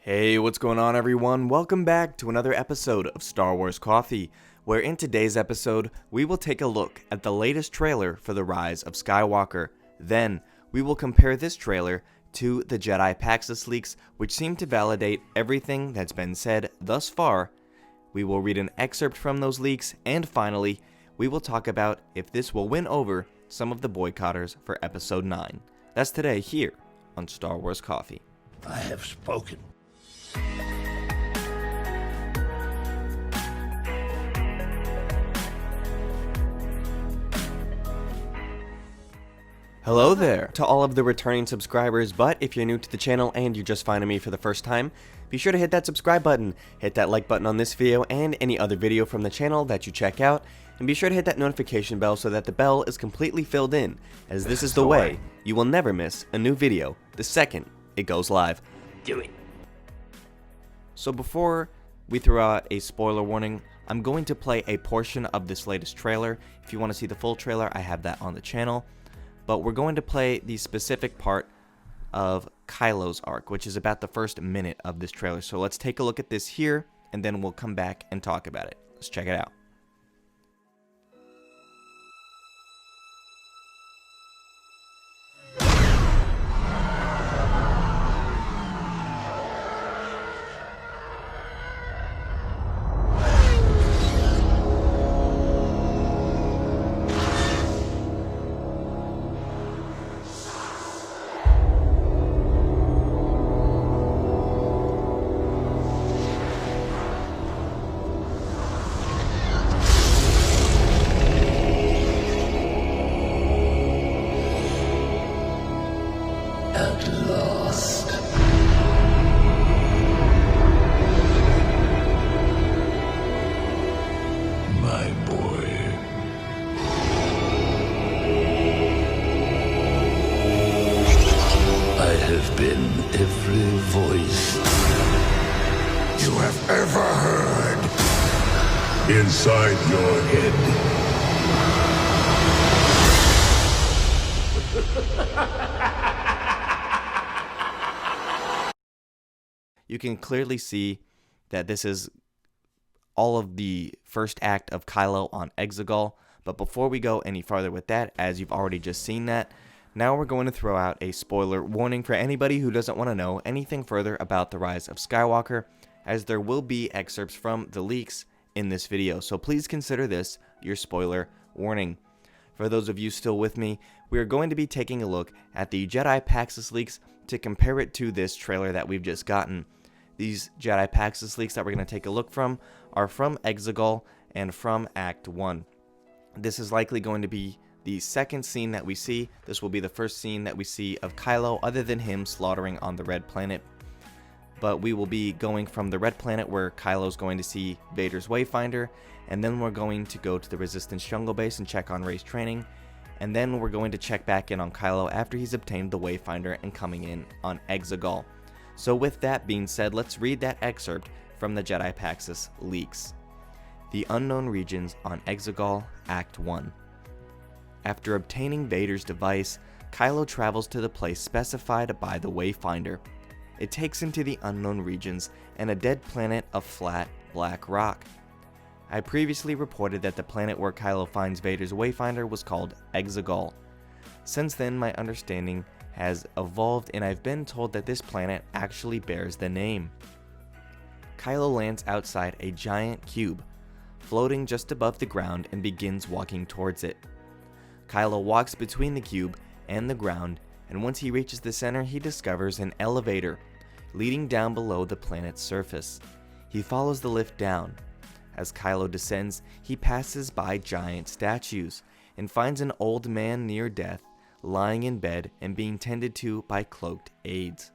Hey, what's going on everyone? Welcome back to another episode of Star Wars Coffee, where in today's episode, we will take a look at the latest trailer for The Rise of Skywalker. Then, we will compare this trailer to the Jedi Paxos leaks, which seem to validate everything that's been said thus far. We will read an excerpt from those leaks, and finally, we will talk about if this will win over some of the boycotters for Episode 9. That's today here on Star Wars Coffee. I have spoken. Hello there to all of the returning subscribers, but if you're new to the channel and you're just finding me for the first time, be sure to hit that subscribe button, hit that like button on this video and any other video from the channel that you check out, and be sure to hit that notification bell so that the bell is completely filled in, as this is the way you will never miss a new video the second it goes live. Do it. So before we throw out a spoiler warning, I'm going to play a portion of this latest trailer. If you want to see the full trailer, I have that on the channel. But we're going to play the specific part of Kylos' arc, which is about the first minute of this trailer. So let's take a look at this here, and then we'll come back and talk about it. Let's check it out. At last. My boy. I have been every voice you have ever heard inside your head. You can clearly see that this is all of the first act of Kylo on Exegol. But before we go any farther with that, as you've already just seen that, now we're going to throw out a spoiler warning for anybody who doesn't want to know anything further about The Rise of Skywalker, as there will be excerpts from the leaks in this video. So please consider this your spoiler warning. For those of you still with me, we are going to be taking a look at the Jedi Paxos leaks to compare it to this trailer that we've just gotten. These Jedi Paxos leaks that we're going to take a look from are from Exegol and from Act 1. This is likely going to be the second scene that we see. This will be the first scene that we see of Kylo other than him slaughtering on the Red Planet. But we will be going from the Red Planet where Kylo's going to see Vader's Wayfinder, and then we're going to go to the Resistance Jungle Base and check on Rey's training, and then we're going to check back in on Kylo after he's obtained the Wayfinder and coming in on Exegol. So with that being said, let's read that excerpt from the Jedi Paxos leaks. The Unknown Regions on Exegol, Act 1. After obtaining Vader's device, Kylo travels to the place specified by the Wayfinder. It takes him to the Unknown Regions and a dead planet of flat, black rock. I previously reported that the planet where Kylo finds Vader's Wayfinder was called Exegol. Since then, my understanding has evolved and I've been told that this planet actually bears the name. Kylo lands outside a giant cube, floating just above the ground, and begins walking towards it. Kylo walks between the cube and the ground, and once he reaches the center, he discovers an elevator leading down below the planet's surface. He follows the lift down. As Kylo descends, he passes by giant statues and finds an old man near death, lying in bed and being tended to by cloaked aides.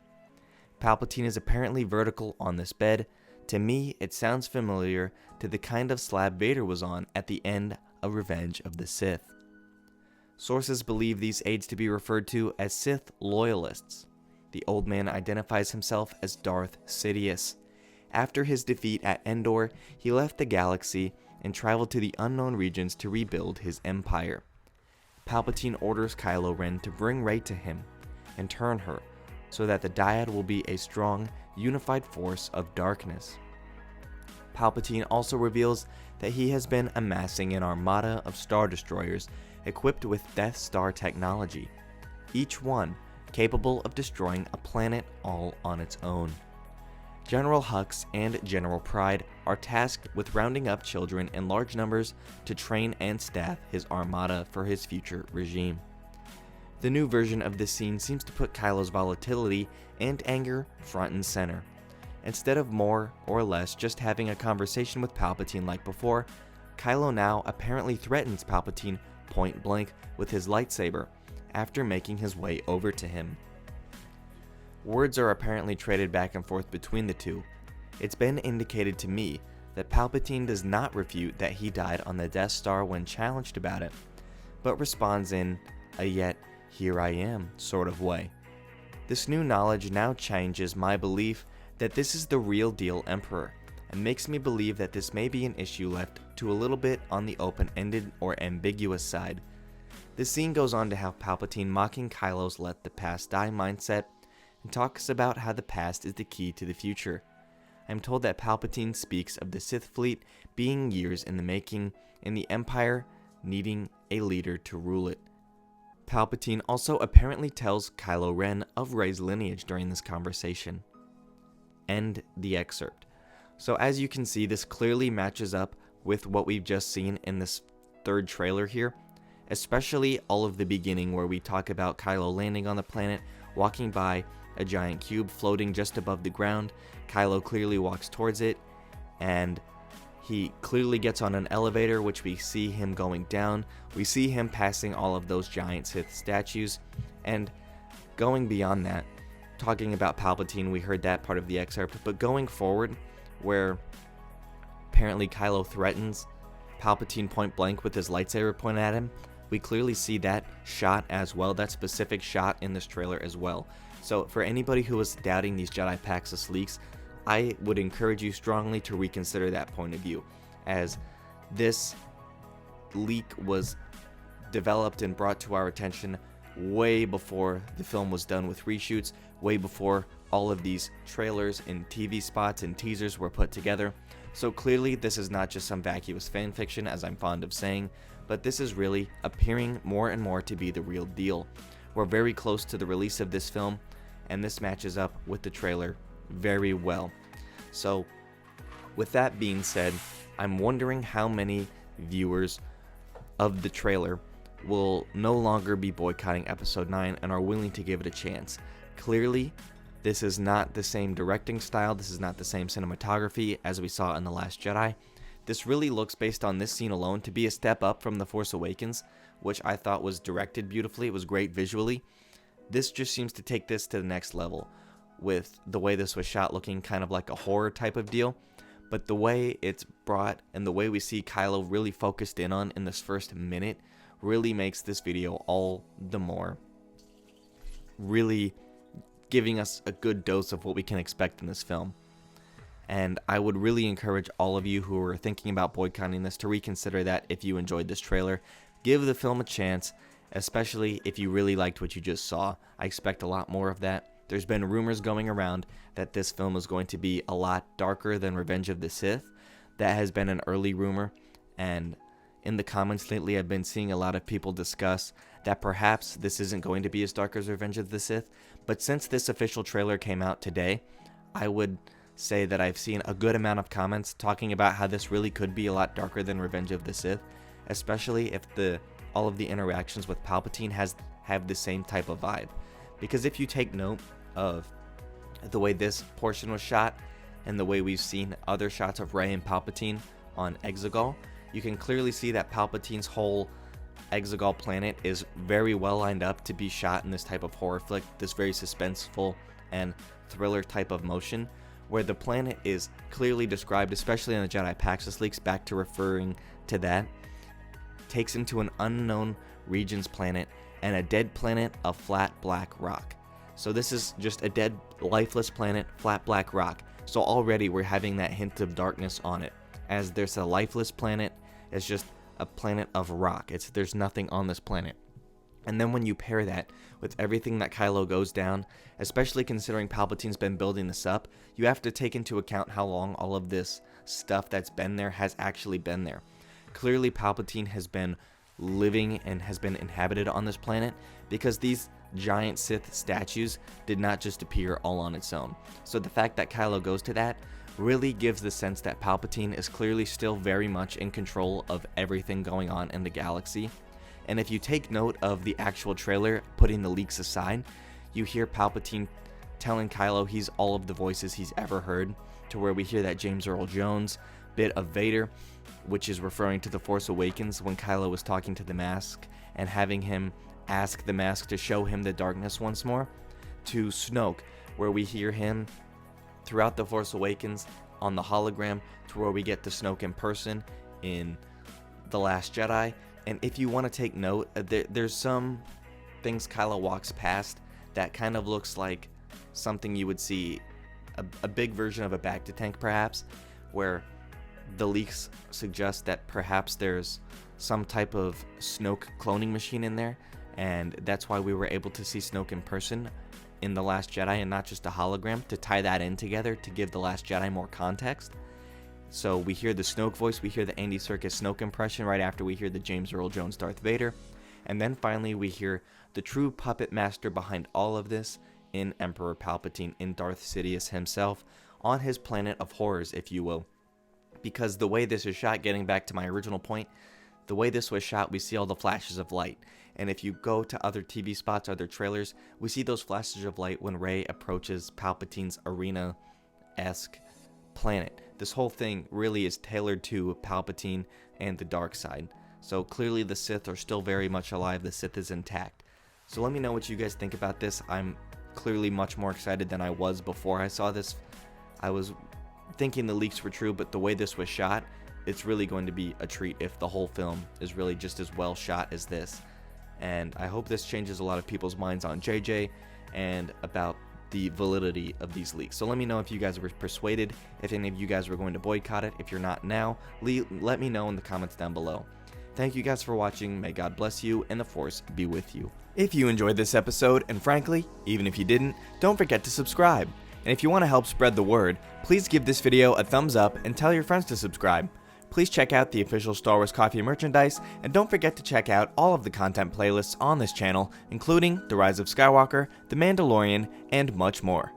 Palpatine is apparently vertical on this bed. To me, it sounds familiar to the kind of slab Vader was on at the end of Revenge of the Sith. Sources believe these aides to be referred to as Sith loyalists. The old man identifies himself as Darth Sidious. After his defeat at Endor, he left the galaxy and traveled to the Unknown Regions to rebuild his empire. Palpatine orders Kylo Ren to bring Rey to him and turn her, so that the dyad will be a strong, unified force of darkness. Palpatine also reveals that he has been amassing an armada of Star Destroyers equipped with Death Star technology, each one capable of destroying a planet all on its own. General Hux and General Pride are tasked with rounding up children in large numbers to train and staff his armada for his future regime. The new version of this scene seems to put Kylo's volatility and anger front and center. Instead of more or less just having a conversation with Palpatine like before, Kylo now apparently threatens Palpatine point blank with his lightsaber after making his way over to him. Words are apparently traded back and forth between the two. It's been indicated to me that Palpatine does not refute that he died on the Death Star when challenged about it, but responds in a yet here I am sort of way. This new knowledge now changes my belief that this is the real deal Emperor, and makes me believe that this may be an issue left to a little bit on the open-ended or ambiguous side. The scene goes on to have Palpatine mocking Kylo's let the past die mindset, and talks about how the past is the key to the future. I'm told that Palpatine speaks of the Sith fleet being years in the making, and the Empire needing a leader to rule it. Palpatine also apparently tells Kylo Ren of Rey's lineage during this conversation. End the excerpt. So as you can see, this clearly matches up with what we've just seen in this third trailer here, especially all of the beginning where we talk about Kylo landing on the planet, walking by a giant cube floating just above the ground. Kylo clearly walks towards it, and he clearly gets on an elevator, which we see him going down. We see him passing all of those giant Sith statues, and going beyond that, talking about Palpatine, we heard that part of the excerpt, but going forward, where apparently Kylo threatens Palpatine point blank with his lightsaber pointed at him, we clearly see that shot as well, that specific shot in this trailer as well. So for anybody who was doubting these Jedi Paxos leaks, I would encourage you strongly to reconsider that point of view, as this leak was developed and brought to our attention way before the film was done with reshoots, way before all of these trailers and TV spots and teasers were put together. So clearly this is not just some vacuous fan fiction, as I'm fond of saying, but this is really appearing more and more to be the real deal. We're very close to the release of this film, and this matches up with the trailer very well. So with that being said, I'm wondering how many viewers of the trailer will no longer be boycotting episode 9 and are willing to give it a chance. Clearly, this is not the same directing style, this is not the same cinematography as we saw in The Last Jedi. This really looks, based on this scene alone, to be a step up from The Force Awakens, which I thought was directed beautifully. It was great visually. This just seems to take this to the next level, with the way this was shot looking kind of like a horror type of deal. But the way it's brought and the way we see Kylo really focused in on in this first minute really makes this video all the more really giving us a good dose of what we can expect in this film. And I would really encourage all of you who are thinking about boycotting this to reconsider that if you enjoyed this trailer. Give the film a chance, especially if you really liked what you just saw. I expect a lot more of that. There's been rumors going around that this film is going to be a lot darker than Revenge of the Sith. That has been an early rumor, and in the comments lately I've been seeing a lot of people discuss that perhaps this isn't going to be as dark as Revenge of the Sith. But since this official trailer came out today, I would say that I've seen a good amount of comments talking about how this really could be a lot darker than Revenge of the Sith, especially if all of the interactions with Palpatine have the same type of vibe. Because if you take note of the way this portion was shot and the way we've seen other shots of Rey and Palpatine on Exegol, you can clearly see that Palpatine's whole Exegol planet is very well lined up to be shot in this type of horror flick, this very suspenseful and thriller type of motion, where the planet is clearly described, especially in the Jedi Paxos leaks, back to referring to that, takes into an unknown region's planet and a dead planet of flat black rock. So this is just a dead, lifeless planet, flat black rock. So already we're having that hint of darkness on it, as there's a lifeless planet, it's just a planet of rock. There's nothing on this planet. And then when you pair that with everything that Kylo goes down, especially considering Palpatine's been building this up, you have to take into account how long all of this stuff that's been there has actually been there. Clearly, Palpatine has been living and has been inhabited on this planet, because these giant Sith statues did not just appear all on its own. So the fact that Kylo goes to that really gives the sense that Palpatine is clearly still very much in control of everything going on in the galaxy. And if you take note of the actual trailer, putting the leaks aside, you hear Palpatine telling Kylo he's all of the voices he's ever heard, to where we hear that James Earl Jones bit of Vader, which is referring to The Force Awakens when Kylo was talking to the mask and having him ask the mask to show him the darkness once more, to Snoke, where we hear him throughout The Force Awakens on the hologram, to where we get the Snoke in person in The Last Jedi. And if you want to take note, there's some things Kylo walks past that kind of looks like something you would see, a big version of a Bacta tank perhaps, where the leaks suggest that perhaps there's some type of Snoke cloning machine in there, and that's why we were able to see Snoke in person in The Last Jedi and not just a hologram, to tie that in together to give The Last Jedi more context. So we hear the Snoke voice, we hear the Andy Serkis Snoke impression right after we hear the James Earl Jones Darth Vader, and then finally we hear the true puppet master behind all of this in Emperor Palpatine, in Darth Sidious himself, on his planet of horrors, if you will. Because the way this is shot, getting back to my original point, the way this was shot, we see all the flashes of light. And if you go to other TV spots, other trailers, we see those flashes of light when Rey approaches Palpatine's arena-esque planet. This whole thing really is tailored to Palpatine and the dark side. So clearly the Sith are still very much alive, the Sith is intact. So let me know what you guys think about this. I'm clearly much more excited than I was before I saw this. I was thinking the leaks were true, but the way this was shot, it's really going to be a treat if the whole film is really just as well shot as this. And I hope this changes a lot of people's minds on JJ and about the validity of these leaks. So let me know if you guys were persuaded, if any of you guys were going to boycott it. If you're not now, let me know in the comments down below. Thank you guys for watching. May God bless you and the Force be with you. If you enjoyed this episode, and frankly, even if you didn't, don't forget to subscribe. And if you want to help spread the word, please give this video a thumbs up and tell your friends to subscribe. Please check out the official Star Wars Coffee merchandise, and don't forget to check out all of the content playlists on this channel, including The Rise of Skywalker, The Mandalorian, and much more.